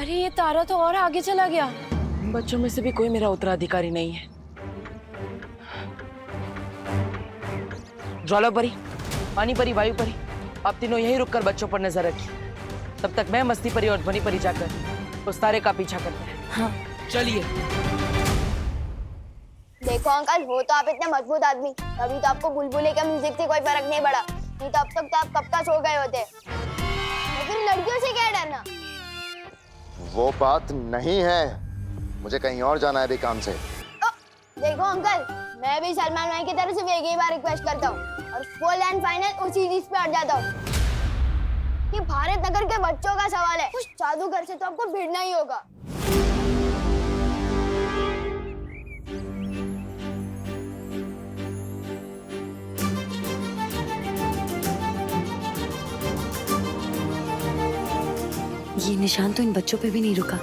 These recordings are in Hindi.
अरे ये तारा तो और आगे चला गया। बच्चों में से भी कोई मेरा उत्तराधिकारी नहीं है। ज्वाला परी, पानी परी, वायु परी, आप तीनों यहीं रुककर बच्चों पर नजर रखिए। तब तक मैं मस्ती परी और ध्वनि परी जाकर उस तारे का पीछा करते हैं। हाँ चलिए। देखो अंकल, हो तो आप इतने मजबूत आदमी, तभी तो आपको बुलबुले के म्यूजिक से कोई फर्क नहीं पड़ा। नहीं तो अब तक तो आप कब का सो गए होते। तो फिर लड़कियों से क्या डरना? वो बात नहीं है, मुझे कहीं और जाना है अभी काम से। देखो अंकल, मैं भी सलमान भाई की तरफ से एक ही बार रिक्वेस्ट करता हूँ और फुल एंड फाइनल उसी चीज पे अड़ जाता हूँ कि भारत नगर के बच्चों का सवाल है, उस जादूगर से तो आपको भिड़ना ही होगा। ये निशान तो इन बच्चों पे भी नहीं रुका।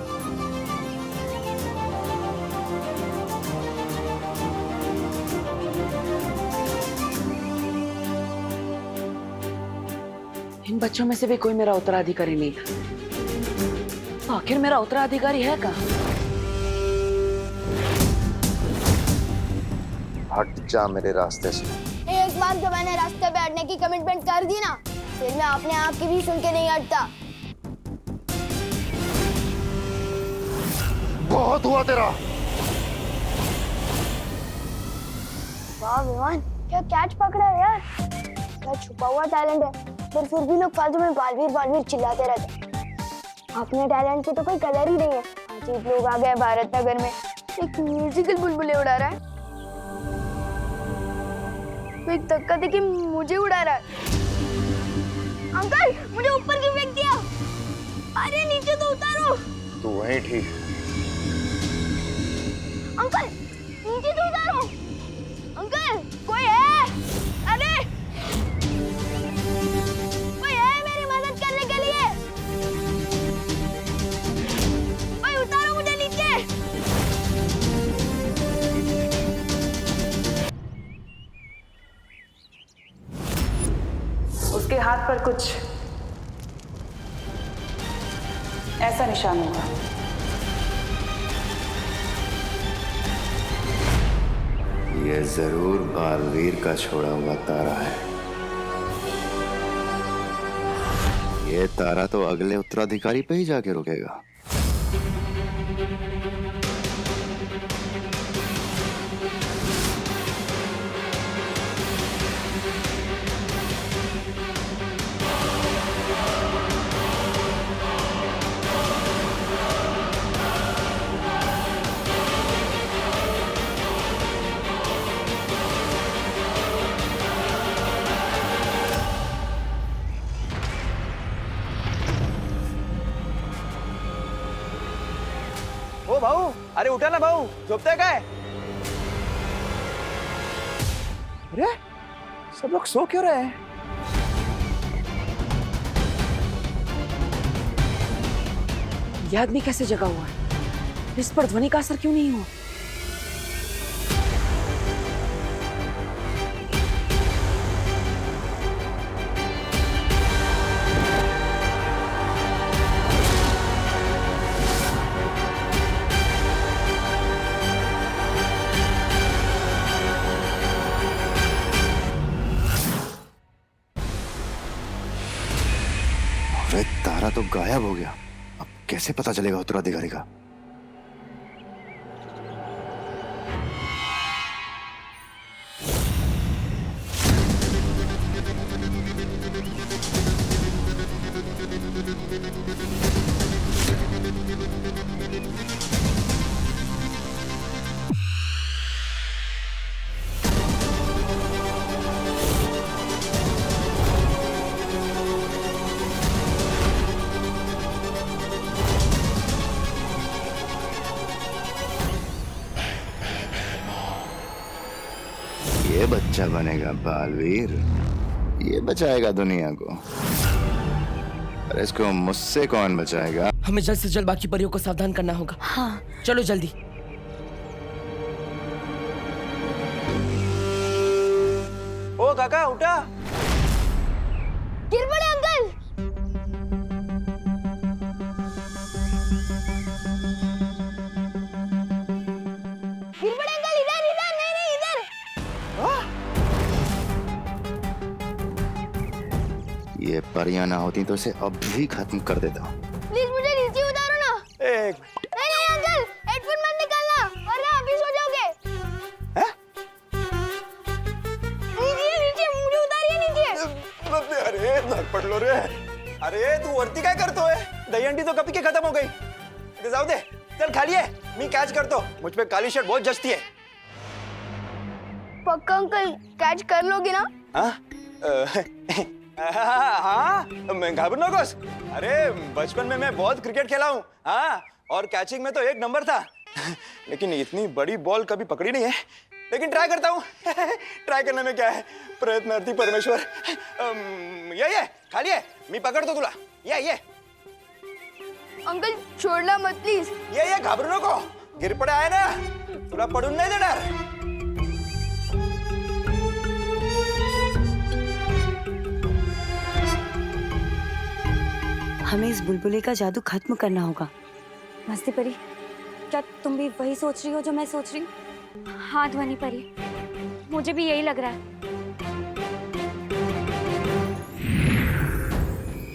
इन बच्चों में से भी कोई मेरा उत्तराधिकारी नहीं था। तो आखिर मेरा उत्तराधिकारी है कहाँ? हट जा मेरे रास्ते से। एक बार जब मैंने रास्ते पे हटने की कमिटमेंट कर दी ना, फिर मैं अपने आप की भी सुन के नहीं हटता। बहुत हुआ तेरा। वाह विमान, क्या कैच पकड़ा है यार। क्या छुपा हुआ टैलेंट है, फिर भी लोग फालतू में बालवीर बालवीर चिल्लाते रहते। अपने टैलेंट की तो कोई कदर ही नहीं है। अजीब लोग आ गए भारत नगर में, एक म्यूजिकल बुलबुले उड़ा रहा है, तो एक धक्का देके मुझे उड़ा रहा है। अंकल, मुझे ऊपर क्यों फेंक दिया? अरे नीचे तो उतारो। तू वहीं ठीक। अंकल, नीचे तो उतारो। अंकल, कोई है? अरे कोई है मेरी मदद करने के लिए? कोई उतारो मुझे नीचे। उसके हाथ पर कुछ ऐसा निशान होगा। ये जरूर बालवीर का छोड़ा हुआ तारा है। ये तारा तो अगले उत्तराधिकारी पे ही जाके रुकेगा। ओ भाऊ, अरे उठा ना भाऊ, झोपताय काय? अरे सब लोग सो क्यों रहे हैं? ये आदमी कैसे जगा हुआ है? इस पर ध्वनि का असर क्यों नहीं हुआ? अरे तारा तो गायब हो गया। अब कैसे पता चलेगा उत्तराधिकारी का? ये बच्चा बनेगा बालवीर, ये बचाएगा दुनिया को। अरे इसको मुझसे कौन बचाएगा? हमें जल्द से जल्द बाकी परियों को सावधान करना होगा। हाँ चलो जल्दी। ओ काका उठा। गिर पड़े अंकल। ये परियां ना होती तो इसे अब भी खत्म कर देता। प्लीज मुझे नीचे उतारो ना। नहीं नहीं अंकल, हेडफोन मत निकालना वरना अभी सो जाओगे। हैं? नीचे नीचे मुझे उतारिए नीचे। अरे धडपड लो रे। अरे तू वरती काय करतोय? दहीहंडी तो कपी के खत्म हो गई। इथे जाऊ दे, चल खाली आहे, मी कॅच करतो। मुझ पे काली शर्ट बहुत जचती है। पक्का अंकल कैच कर लोगे ना? हाँ, मैं घाबरू नकोस। अरे बचपन में मैं बहुत क्रिकेट खेला हूँ। हाँ, और कैचिंग में तो 1 नंबर था। लेकिन इतनी बड़ी बॉल कभी पकड़ी नहीं है। लेकिन ट्राई करता हूँ। ट्राई करने में क्या है, प्रयत्नार्थी परमेश्वर। ये खाली है, मी पकड़तो तुला। ये अंकल छोड़ना मत प्लीज। ये घाबरू नको, गिर पडे आहे ना, तुला पडून नाही देणार। हमें इस बुलबुले का जादू खत्म करना होगा। मस्ती परी, क्या तुम भी वही सोच रही हो जो मैं सोच रही हूँ? हाँ ध्वनि परी, मुझे भी यही लग रहा है।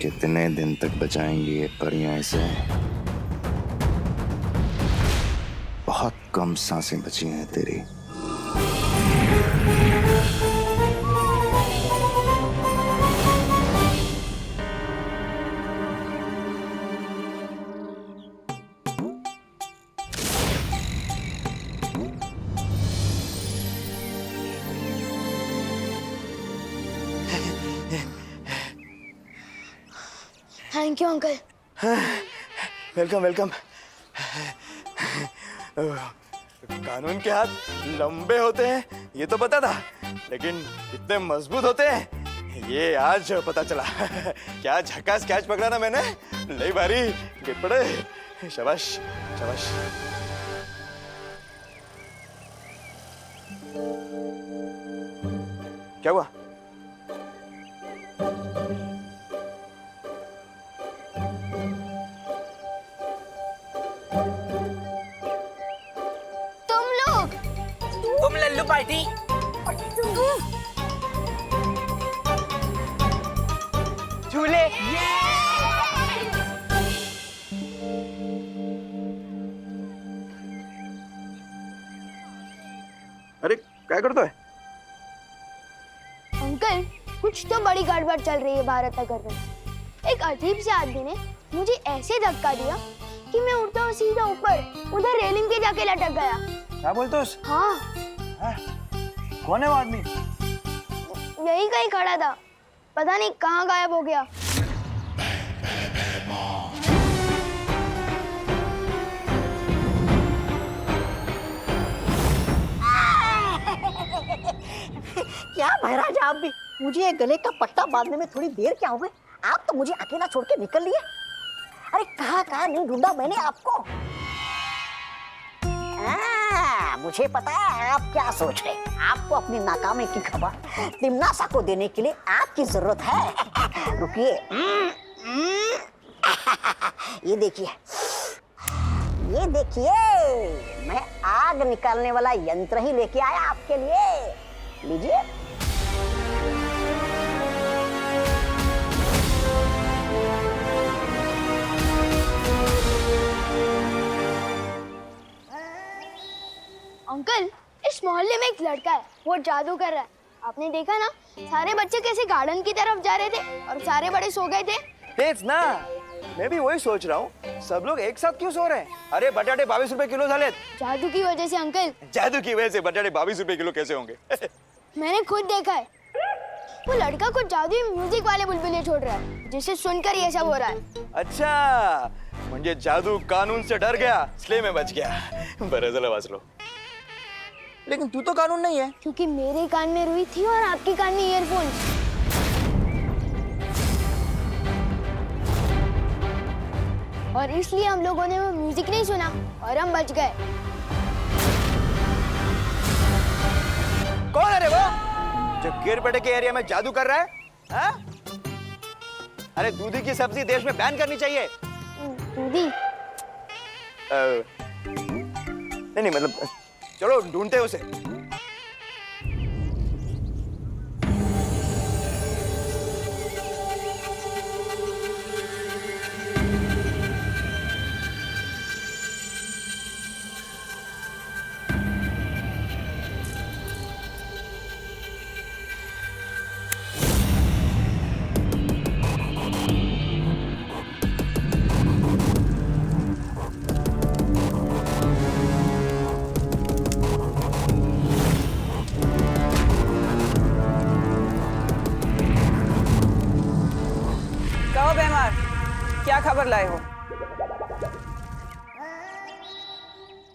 कितने दिन तक बचाएंगी ये परियां इसे? बहुत कम सांसें बची हैं तेरी। Thank you uncle. Welcome welcome. कानून के हाथ लंबे होते हैं ये तो पता था, लेकिन इतने मजबूत होते हैं ये आज पता चला। क्या झकास कैच पकड़ा ना मैंने, ले भारी, गिर पड़े। शाबाश शाबाश। क्या हुआ? तुम लल्लू पार्टी। झूले। अरे क्या करतोय? अंकल कुछ तो बड़ी गड़बड़ चल रही है भारत नगर में। एक अजीब से आदमी ने मुझे ऐसे धक्का दिया कि मैं उड़ता हुआ सीधा ऊपर उधर रेलिंग के जाके लटक गया। क्या बोलतोस? हाँ, कौन है वो आदमी? यही कहीं खड़ा था, पता नहीं कहाँ गायब हो गया। क्या महाराज आप भी, मुझे गले का पट्टा बांधने में थोड़ी देर क्या हो गई? आप तो मुझे अकेला छोड़ के निकल लिए। अरे कहाँ नहीं ढूंढा मैंने आपको। मुझे पता है आप क्या सोच रहे हैं। आपको अपनी नाकामी की खबर तिमनासा को देने के लिए आपकी जरूरत है। रुकिए, ये देखिए, ये देखिए, मैं आग निकालने वाला यंत्र ही लेके आया आपके लिए। लीजिए। अंकल इस मोहल्ले में एक लड़का है, वो जादू कर रहा है। आपने देखा ना, सारे बच्चे कैसे गार्डन की तरफ जा रहे थे और सारे बड़े सो गए थे। तेज ना, मैं भी वही सोच रहा हूँ, सब लोग एक साथ क्यों सो रहे हैं? अरे बटाटे 22 रुपए किलो झाले। जादू की वजह से अंकल। जादू की वजह से बटाटे 22 रुपए किलो कैसे होंगे? मैंने खुद देखा है, वो लड़का कुछ जादुई म्यूजिक वाले बुलबुले छोड़ रहा है, जिसे सुनकर ये सब हो रहा है। अच्छा, म्हणजे जादू कानून से डर गया, इसलिए मैं बच गया। बरं झालं वाचलो। लेकिन तू तो कानून नहीं है। क्योंकि मेरे कान में रुई थी और आपके कान में ईयरफोन्स। और इसलिए हम लोगों ने वो म्यूजिक नहीं सुना और हम बच गए। कौन है रे वो जो गिरपेटे के एरिया में जादू कर रहा है? हा? अरे दूधी की सब्जी देश में बैन करनी चाहिए। दूधी? नहीं मतलब चलो ढूंढते उसे।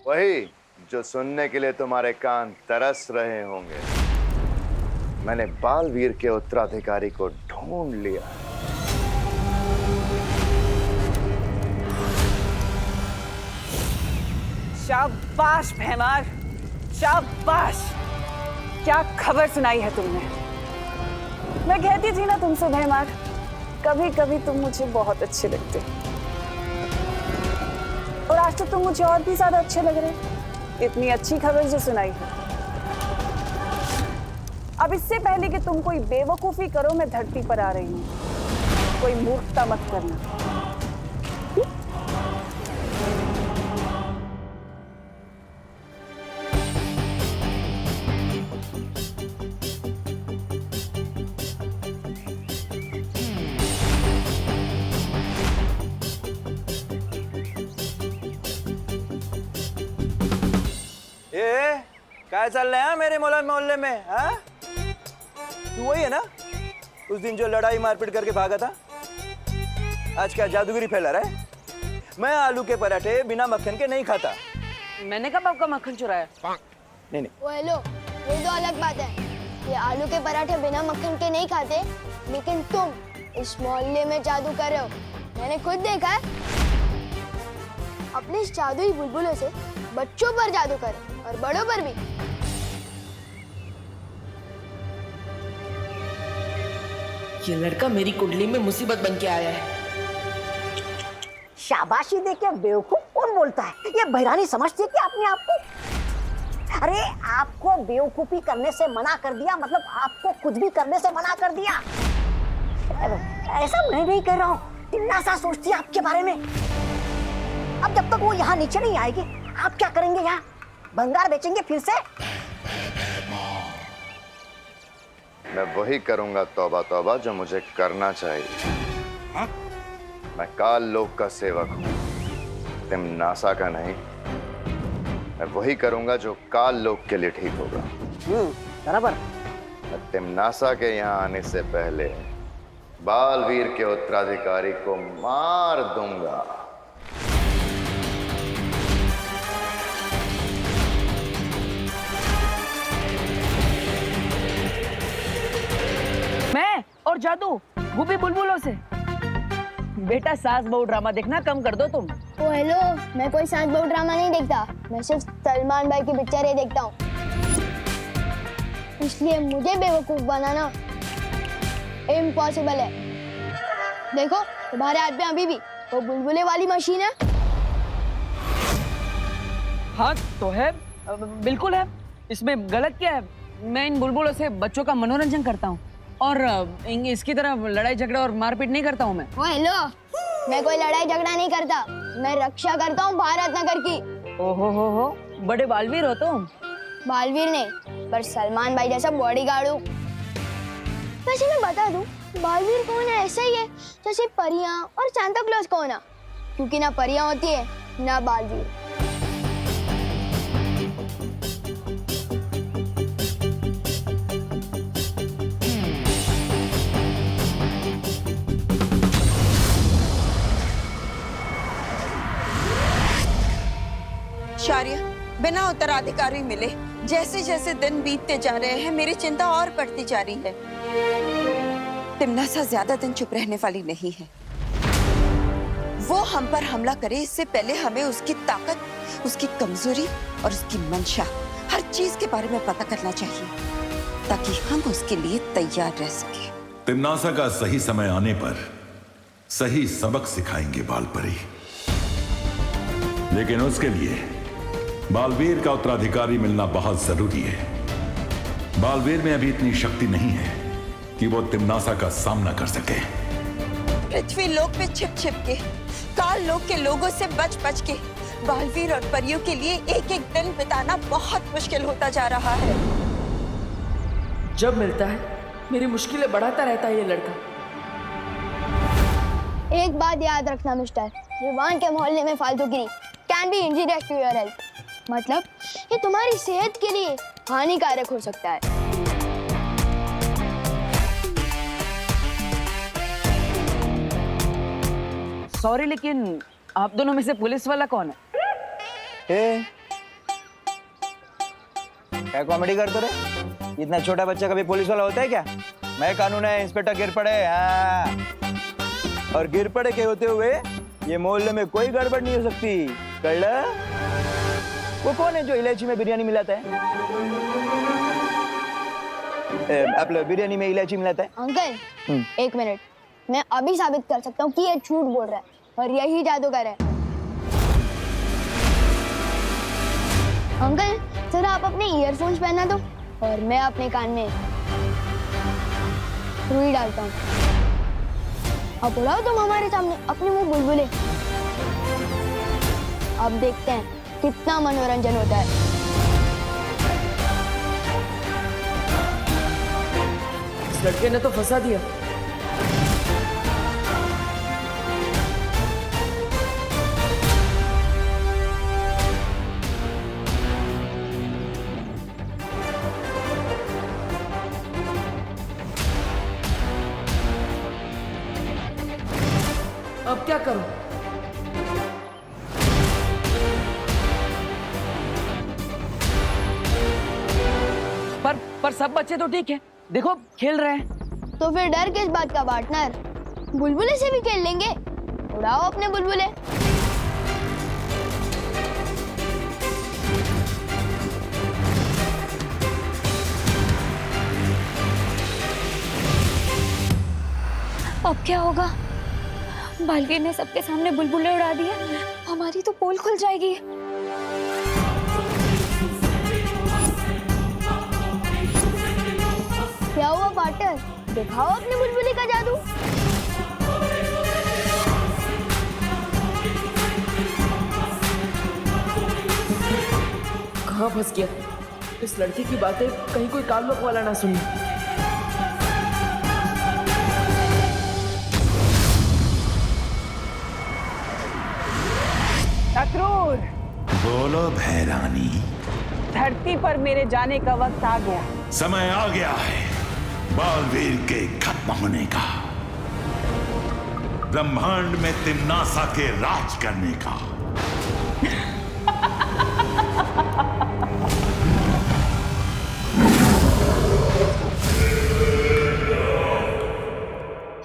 वही जो सुनने के लिए तुम्हारे कान तरस रहे होंगे। मैंने बालवीर के उत्तराधिकारी को ढूंढ लिया। शाबाश भैमार, शाबाश। क्या खबर सुनाई है तुमने? मैं कहती थी ना तुमसे भैमार, कभी कभी तुम मुझे बहुत अच्छे लगते और आज तो तुम मुझे और भी ज्यादा अच्छे लग रहे। इतनी अच्छी खबर जो सुनाई है। अब इससे पहले कि तुम कोई बेवकूफी करो, मैं धरती पर आ रही हूँ। कोई मूर्खता मत करना। ये क्या चल रहा है मेरे मोहल्ले में? हाँ, तू वही है ना उस दिन जो लड़ाई मारपीट करके भागा था? आज क्या जादूगिरी फैला रहा है? मैं आलू के पराठे बिना मक्खन के नहीं खाता। मैंने कब आपका मक्खन चुराया? नहीं नहीं, वो हेलो, ये तो अलग बात है। ये आलू के पराठे बिना मक्खन के नहीं खाते, लेकिन तुम इस मोहल्ले में जादू कर रहे हो। मैंने खुद देखा है। अपने इस जादुई बुलबुलों से बच्चों पर जादू करे और बड़ों पर भी। ये लड़का मेरी कुंडली में मुसीबत बन के आया है। शाबाशी देके बेवकूफ कौन बोलता है? ये बहरानी समझती है कि अपने आप को। अरे आपको बेवकूफी करने से मना कर दिया, मतलब आपको कुछ भी करने से मना कर दिया। ऐसा मैं नहीं कर रहा हूँ, टिन्नासा सोचती है आपके बारे में। अब जब तक वो यहाँ नीचे नहीं आएगी, आप क्या करेंगे? यहाँ भंगार बेचेंगे फिर से? मैं वही करूंगा तौबा तौबा जो मुझे करना चाहिए। मैं काल लोक का सेवक हूं, तिम्नासा का नहीं। मैं वही करूंगा जो काल लोक के लिए ठीक होगा। बराबर। मैं तिम्नासा के यहाँ आने से पहले बालवीर के उत्तराधिकारी को मार दूंगा। मैं और जादू, वो भी बुलबुलों से। बेटा सास बहू ड्रामा देखना कम कर दो तुम। ओ हेलो, मैं कोई सास बहू ड्रामा नहीं देखता। मैं सिर्फ सलमान भाई की पिक्चरें देखता हूँ। इसलिए मुझे बेवकूफ बनाना इम्पॉसिबल है। देखो तुम्हारे हाथ में अभी भी वो बुलबुले वाली मशीन है। हाँ तो है, बिल्कुल है। इसमें गलत क्या है? मैं इन बुलबुलों से बच्चों का मनोरंजन करता हूँ और इसकी तरह लड़ाई झगड़ा और मारपीट नहीं करता हूँ मैं। ओ हेलो, मैं कोई लड़ाई झगड़ा नहीं करता। मैं रक्षा करता हूँ भारत नगर की। ओहो हो, बड़े बालवीर हो तुम। बालवीर नहीं, पर सलमान भाई जैसा बॉडीगार्ड हूँ। वैसे मैं बता दूं, बालवीर कौन है? ऐसा ही है जैसे परियां और सांता क्लॉज कौन है, क्योंकि ना परियां होती है ना बालवीर। शारिया, बिना उत्तराधिकारी मिले जैसे जैसे दिन बीतते जा रहे हैं, मेरी चिंता और बढ़ती जा रही है। तिम्नासा ज्यादा दिन चुप रहने वाली नहीं है। वो हम पर हमला करे इससे पहले हमें उसकी ताकत, उसकी कमजोरी और उसकी मंशा, हर चीज के बारे में पता करना चाहिए, ताकि हम उसके लिए तैयार रह सके। तिम्नासा का सही समय आने पर सही सबक सिखाएंगे बालपरी, लेकिन उसके लिए बालवीर का उत्तराधिकारी मिलना बहुत जरूरी है। बालवीर में अभी इतनी शक्ति नहीं है कि वो तिम्नासा का सामना कर सके। पृथ्वी लोक में छिप छिप के, काल लोक के लोगों से बच बच के बालवीर और परियों के लिए एक एक दिन बिताना बहुत मुश्किल होता जा रहा है। जब मिलता है मेरी मुश्किलें बढ़ाता रहता है ये लड़का। एक बात याद रखना मिस्टर, रिवान के मोहल्ले में फालतूगिरी can be injurious to your health. मतलब ये तुम्हारी सेहत के लिए हानिकारक हो सकता है। सॉरी, लेकिन आप दोनों में से पुलिस वाला कौन है? क्या कॉमेडी करते रे? इतना छोटा बच्चा कभी पुलिस वाला होता है क्या? मैं कानून है, इंस्पेक्टर गिरपड़े। हाँ, और गिरपड़े के होते हुए ये मोहल्ले में कोई गड़बड़ नहीं हो सकती। कल्ला? वो कौन है जो इलायची में बिरयानी मिलाता है? आप लोग बिरयानी में इलायची मिलाता है? अंकल एक मिनट, मैं अभी साबित कर सकता हूँ कि ये झूठ बोल रहा है और यही जादूगर है। अंकल जरा आप अपने ईयरफोन्स पहना दो और मैं अपने कान में रुई डालता हूँ। अब उड़ाओ तुम हमारे सामने अपने मुंह बुलबुले। अब देखते हैं कितना मनोरंजन होता है। इस लड़के ने तो फंसा दिया। अब क्या करूं? पर सब बच्चे तो ठीक है, देखो खेल रहे हैं। तो फिर डर किस बात का पार्टनर? बुलबुले से भी खेल लेंगे। उड़ाओ अपने बुलबुले। अब क्या होगा? बालवीर ने सबके सामने बुलबुले उड़ा दिए, हमारी तो पोल खुल जाएगी। क्या हुआ पार्टनर? दिखाओ अपने बुलबुले का जादू। कहाँ फंस गया? इस लड़की की बातें कहीं कोई काल्लोक वाला ना सुने। अक्रूर, बोलो भैरानी। धरती पर मेरे जाने का वक्त आ गया। समय आ गया है बालवीर के खत्म होने का, ब्रह्मांड में तिम्नासा के राज करने का।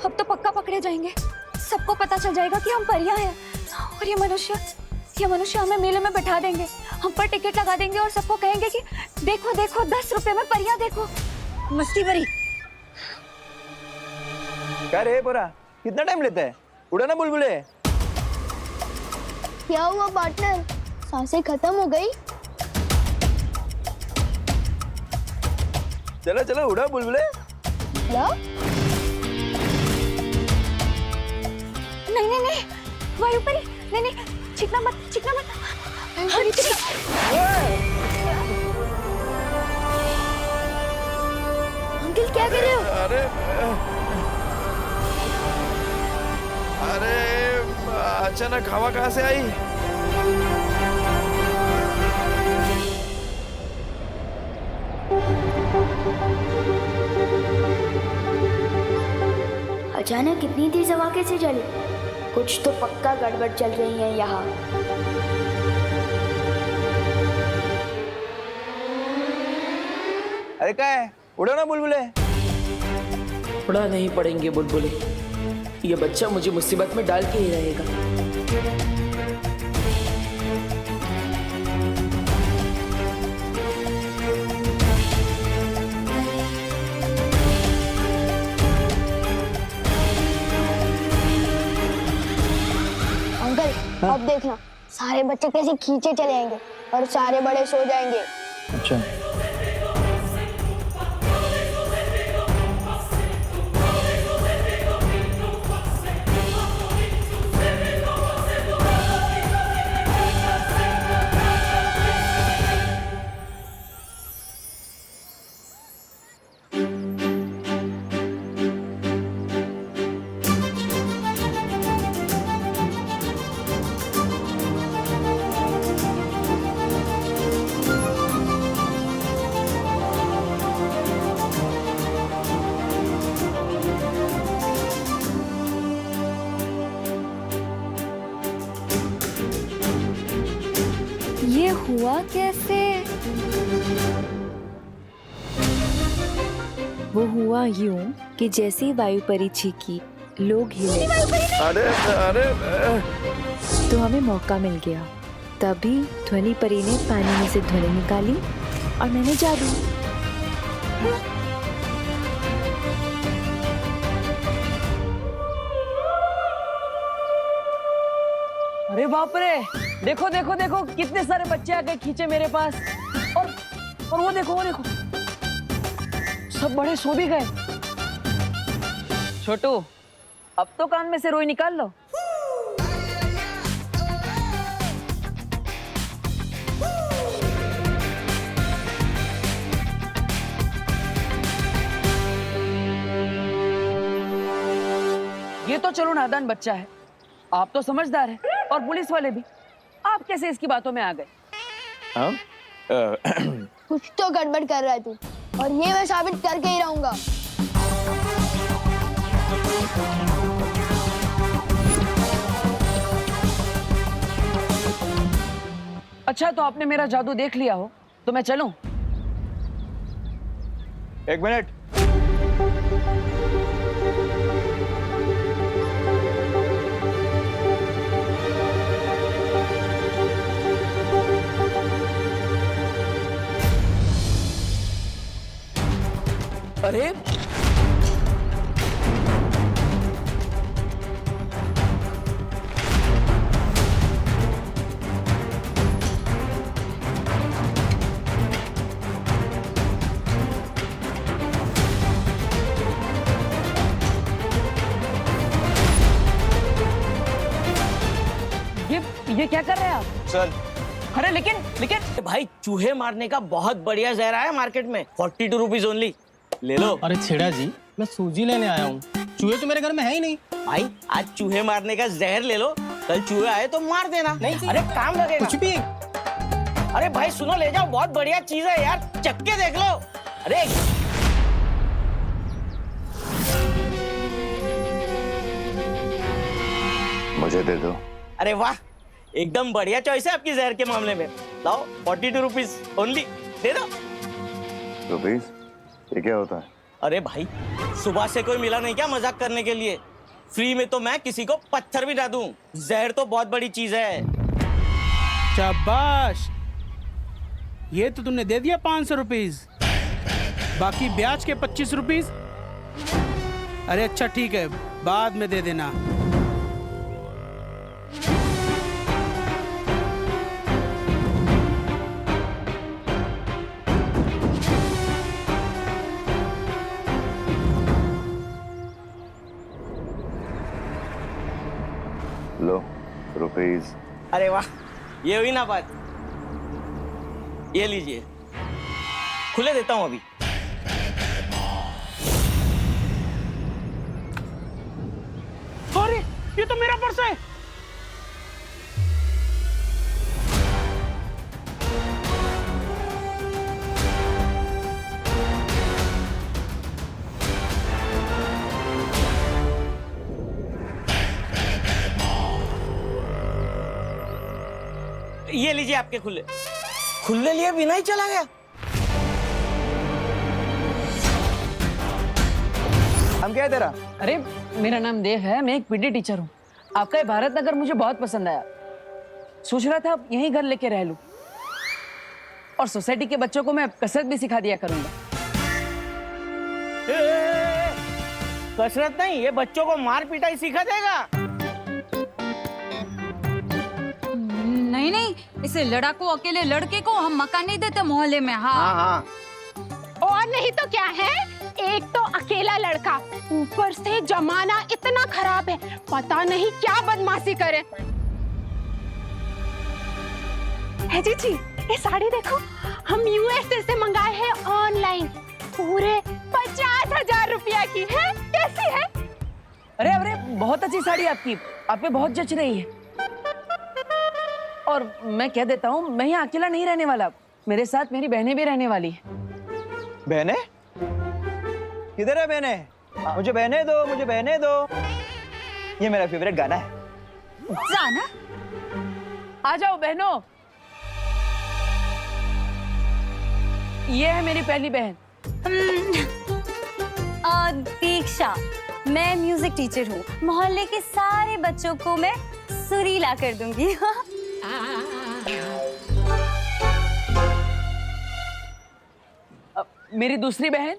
अब तो पक्का पकड़े जाएंगे, सबको पता चल जाएगा कि हम परियां हैं। और ये मनुष्य हमें मेले में बैठा देंगे, हम पर टिकट लगा देंगे और सबको कहेंगे कि देखो देखो 10 रुपए में परियां देखो। मस्ती भरी। क्या रे बोरा, कितना टाइम लेता है? उड़ा ना बुलबुले। क्या हुआ पार्टनर? सांसें खत्म हो गई? चलो चलो उड़ा बुलबुले। क्या? नहीं वायुपरी, नहीं चिकना मत। अंकल क्या कर रहे हो? अरे अचानक हवा कहाँ से आई? अचानक इतनी तेज हवा कैसे चली? कुछ तो पक्का गड़बड़ चल रही है यहाँ। अरे क्या है? उड़ो ना बुलबुले। उड़ा नहीं पड़ेंगे बुलबुले, ये बच्चा मुझे मुसीबत में डाल के ही रहेगा। अंकल अब देखना, सारे बच्चे कैसे खींचे चले आएंगे और सारे बड़े सो जाएंगे। अच्छा ये हुआ कैसे? वो हुआ यूं कि जैसे ही वायु परी चीखी, लोग हिले। अरे अरे तो हमें मौका मिल गया। तभी ध्वनि परी ने पानी में से ध्वनि निकाली और मैंने जादू। अरे बाप रे, देखो देखो देखो कितने सारे बच्चे आके खींचे मेरे पास। और वो देखो सब बड़े सो भी गए। छोटू, अब तो कान में से रोई निकाल लो। ये तो चलो नादान बच्चा है, आप तो समझदार है, और पुलिस वाले भी। आप कैसे इसकी बातों में आ गए? कुछ तो गड़बड़ कर रहा है तू, और ये मैं साबित करके ही रहूंगा। अच्छा, तो आपने मेरा जादू देख लिया हो तो मैं चलूं? एक मिनट। अरे ये क्या कर रहे हैं आप? चल। अरे लेकिन भाई, चूहे मारने का बहुत बढ़िया जहर आया मार्केट में, 42 रुपीज ओनली। ले लो। अरे छेड़ा जी, मैं सूजी लेने आया हूँ, चूहे तो मेरे घर में है ही नहीं। भाई, आज चूहे मारने का जहर ले लो, कल चूहे आए तो मार देना। नहीं, अरे काम लगेगा। कुछ भी। अरे भाई सुनो, ले जाओ, बहुत बढ़िया चीज है यार, चक्के देख लो। अरे मुझे दे दो। अरे वाह, एकदम बढ़िया चॉइस है आपकी जहर के मामले में। लाओ, 42 रुपीज ओनली, दे दो। रुपीज? ये क्या होता है? अरे भाई, सुबह से कोई मिला नहीं क्या मजाक करने के लिए? फ्री में तो मैं किसी को पत्थर भी ना दूं। जहर तो बहुत बड़ी चीज है। शाबाश, ये तो तुमने दे दिया 500 रुपीज, बाकी ब्याज के 25 रुपीज। अरे अच्छा ठीक है, बाद में दे देना। लो रुपीज। अरे वाह, ये हुई ना बात। ये लीजिए, खुले देता हूं अभी। अरे ये तो मेरा पर्स है। ये लीजिए आपके खुले। खुले लिए बिना ही चला गया। हम क्या है तेरा? अरे मेरा नाम देव है, मैं एक पीटी टीचर हूँ। आपका ये भारत नगर मुझे बहुत पसंद आया, सोच रहा था यहीं घर लेके रह लूं, और सोसाइटी के बच्चों को मैं कसरत भी सिखा दिया करूंगा। कसरत नहीं, ये बच्चों को मार पिटाई सिखा देगा। नहीं, इसे लड़ाकू अकेले लड़के को हम मकान नहीं देते मोहल्ले में। हाँ। और नहीं तो क्या है, एक तो अकेला लड़का, ऊपर से जमाना इतना खराब है, पता नहीं क्या बदमाशी करे। है जी, ये साड़ी देखो, हम यूएसए से मंगाए हैं ऑनलाइन, पूरे 50,000 रुपया की है। कैसी है? अरे बहुत अच्छी साड़ी आपकी, आप पे बहुत जच रही है। और मैं कह देता हूँ, मैं यहाँ अकेला नहीं रहने वाला, मेरे साथ मेरी बहनें भी रहने वाली है। बहनें? किधर है बहनें? मुझे बहनें दो, मुझे बहनें दो। ये मेरा फेवरेट गाना है। जाना? आ जाओ बहनों। ये है मेरी पहली बहन। दीक्षा, मैं म्यूजिक टीचर हूँ। मोहल्ले के सारे बच्चों को मैं सुरीला कर दूंगी। मेरी दूसरी बहन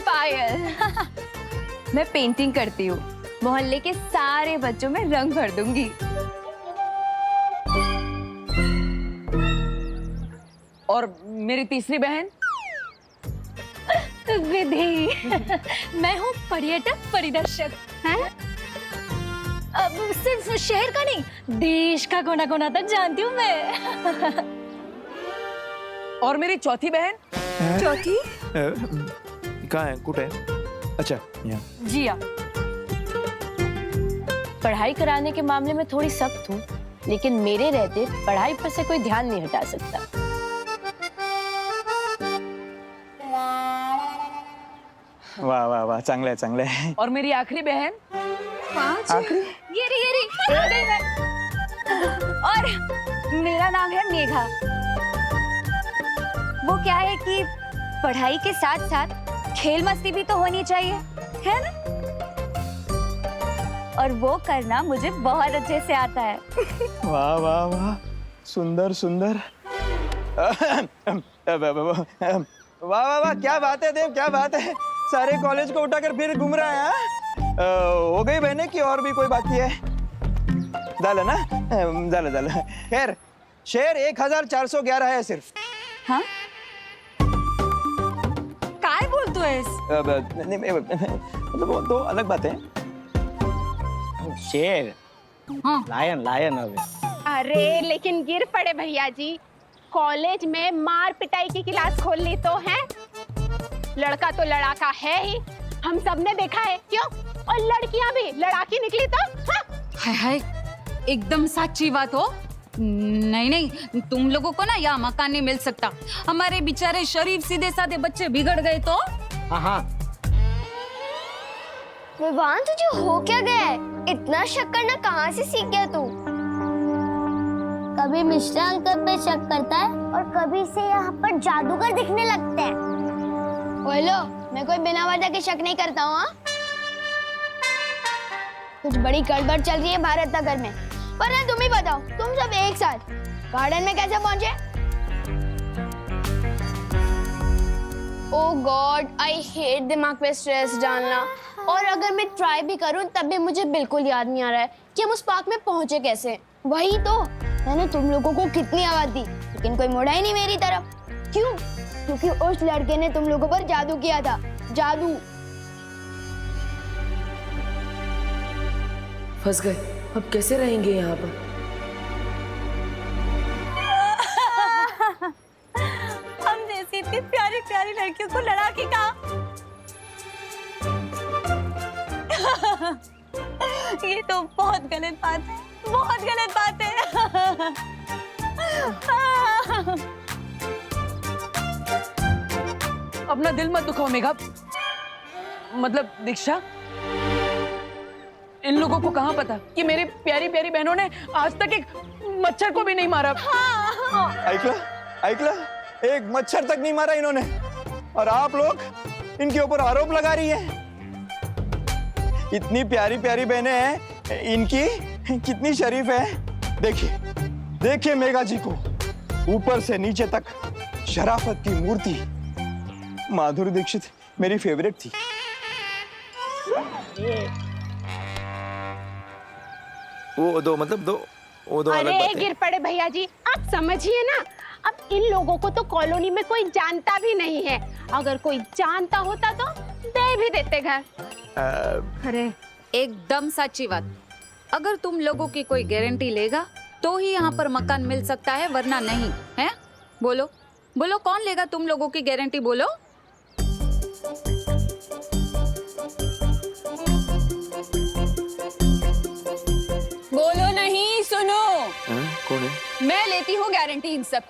पायल। मैं पेंटिंग करती हूँ। मोहल्ले के सारे बच्चों में रंग भर दूंगी। और मेरी तीसरी बहन विधि। मैं हूँ पर्यटक परिदर्शक। हैं? अब सिर्फ शहर का नहीं, देश का कोना कोना तक जानती हूँ मैं। और मेरी चौथी बहन? चौथी? कहाँ है? कुट है? अच्छा, यहाँ। जिया। पढ़ाई कराने के मामले में थोड़ी सख्त हूँ, लेकिन मेरे रहते पढ़ाई पर से कोई ध्यान नहीं हटा सकता। वाह वाह वाह, चांगलं आहे, चांगलं आहे। और मेरी आखिरी बहन? आखिरी? ये रही। और मेरा नाम है मेघा। वो क्या है कि पढ़ाई के साथ साथ खेल मस्ती भी तो होनी चाहिए, है ना? और वो करना मुझे बहुत अच्छे से आता है। वाह वाह वाह, सुंदर सुंदर। वाह वाह वाह, क्या बात है देव, क्या बात है। सारे कॉलेज को उठाकर फिर घूम रहा है। हो गई बहने की और भी कोई बाकी है? झालं ना? झालं। खैर, शेर 1411 है सिर्फ। हाँ? काय बोलतोयस? मतलब वो दो अलग बातें हैं। शेर। हाँ। लायन अभी। अरे लेकिन गिर पड़े भैया जी, कॉलेज में मार पिटाई की क्लास खोल ली तो है। लड़का तो लड़ाका है ही, हम सब ने देखा है। क्यों? और लड़कियां भी लड़ाकी निकली तो? हाँ? हाय हाय, एकदम सच्ची बात हो। नहीं, तुम लोगों को ना यहाँ मकान नहीं मिल सकता। हमारे बेचारे शरीफ सीधे साधे बच्चे बिगड़ गए तो। हाँ। विवान, तुझे हो क्या गया है? इतना शक करना कहाँ से सीख गया तू? कभी मिश्रा अंकल पे शक करता है और कभी से यहाँ पर जादूगर दिखने लगते हैं। बोलो, मैं कोई बिना वजह के शक नहीं करता हूँ। कुछ बड़ी गड़बड़ चल रही है भारत नगर में। वरना तुम ही बताओ, तुम सब एक साथ गार्डन में कैसे पहुंचे? ओह गॉड, आई हेट दिमाग पे स्ट्रेस डालना। और अगर मैं ट्राई भी करूं तब भी मुझे बिल्कुल याद नहीं आ रहा है कि हम उस पार्क में पहुंचे कैसे। वही तो, मैंने तुम लोगों को कितनी आवाज दी, लेकिन कोई मुड़ा ही नहीं मेरी तरफ। क्यों? क्योंकि उस लड़के ने तुम लोगों पर जादू किया था। जादू। फंस गए, अब कैसे रहेंगे यहाँ पर? हम जैसी इतनी प्यारी प्यारी लड़कियों को लड़ाकी का। ये तो बहुत गलत बात है, बहुत गलत बात है। अपना दिल मत दुखाओ मेघा। मतलब दीक्षा, इन लोगों को कहाँ पता कि मेरी प्यारी प्यारी बहनों ने आज तक एक मच्छर को भी नहीं मारा। ऐकला, एक मच्छर तक नहीं मारा इन्होंने, और आप लोग इनके ऊपर आरोप लगा रही हैं। इतनी प्यारी प्यारी बहनें हैं, इनकी कितनी शरीफ है। देखिए मेघा जी को, ऊपर से नीचे तक शराफत की मूर्ति। माधुरी दीक्षित मेरी फेवरेट थी। वो दो अरे गिर पड़े भैया जी, आप समझिए ना। अब इन लोगों को तो कॉलोनी में कोई जानता भी नहीं है। अगर कोई जानता होता तो दे भी देते घर। अरे एकदम सच्ची बात। अगर तुम लोगों की कोई गारंटी लेगा तो ही यहाँ पर मकान मिल सकता है, वरना नहीं है। बोलो बोलो, कौन लेगा तुम लोगों की गारंटी? बोलो। बोलो नहीं, सुनो। कौन है? मैं लेती हूँ गारंटी इन सब।